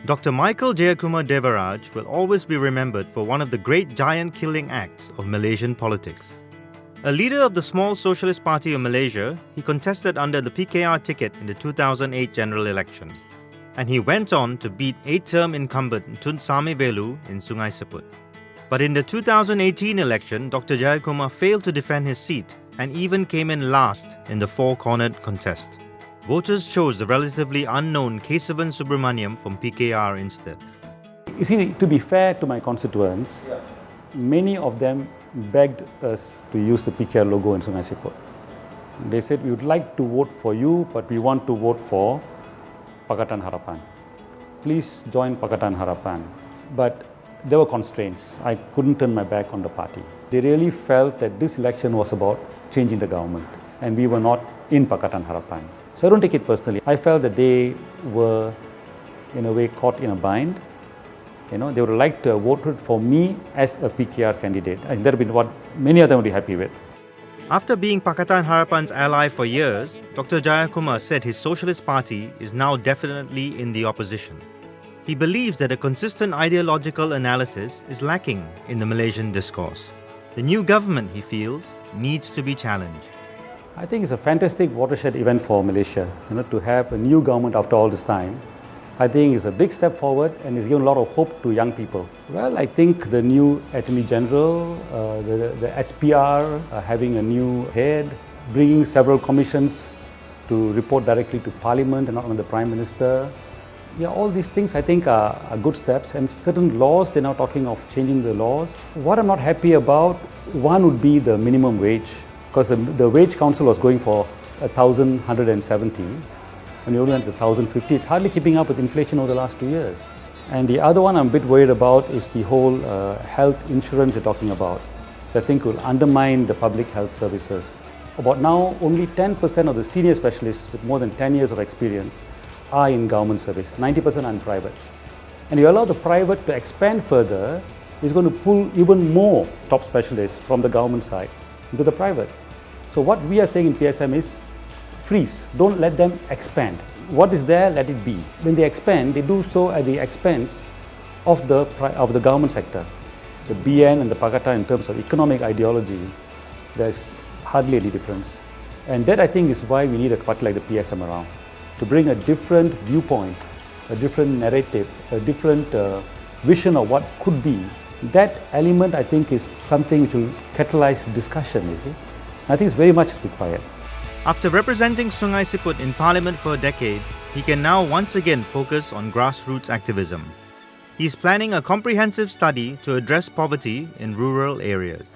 Dr Michael Jeyakumar Devaraj will always be remembered for one of the great giant-killing acts of Malaysian politics. A leader of the small Socialist Party of Malaysia, he contested under the PKR ticket in the 2008 general election. And he went on to beat 8-term incumbent Tun Samivelu in Sungai Seput. But in the 2018 election, Dr Jeyakumar failed to defend his seat and even came in last in the four-cornered contest. Voters chose the relatively unknown Kesavan Subramaniam from PKR instead. You see, to be fair to my constituents, many of them begged us to use the PKR logo in Sungai Seput. They said, we would like to vote for you, but we want to vote for Pakatan Harapan. Please join Pakatan Harapan. But there were constraints. I couldn't turn my back on the party. They really felt that this election was about changing the government, and we were not in Pakatan Harapan. So I don't take it personally. I felt that they were, in a way, caught in a bind. They would like to have voted for me as a PKR candidate, and that would be what many of them would be happy with. After being Pakatan Harapan's ally for years, Dr Jeyakumar said his Socialist Party is now definitely in the opposition. He believes that a consistent ideological analysis is lacking in the Malaysian discourse. The new government, he feels, needs to be challenged. I think it's a fantastic watershed event for Malaysia, to have a new government after all this time. I think it's a big step forward and it's given a lot of hope to young people. Well, I think the new Attorney General, the SPR, having a new head, bringing several commissions to report directly to Parliament and not on the Prime Minister. Yeah, all these things I think are good steps, and certain laws, they're now talking of changing the laws. What I'm not happy about, one would be the minimum wage, because the Wage Council was going for 1,170, and you only went to 1,050. It's hardly keeping up with inflation over the last 2 years. And the other one I'm a bit worried about is the whole health insurance they're talking about, that I think will undermine the public health services. About now, only 10% of the senior specialists with more than 10 years of experience are in government service, 90% are in private. And you allow the private to expand further, it's going to pull even more top specialists from the government side into the private. So what we are saying in PSM is freeze, don't let them expand. What is there, let it be. When they expand, they do so at the expense of the government sector. The BN and the Pakatan, in terms of economic ideology, there's hardly any difference. And that, I think, is why we need a party like the PSM around, to bring a different viewpoint, a different narrative, a different vision of what could be. That element, I think, is something which will catalyze discussion, you see. I think it's very much required. After representing Sungai Seput in Parliament for a decade, he can now once again focus on grassroots activism. He's planning a comprehensive study to address poverty in rural areas.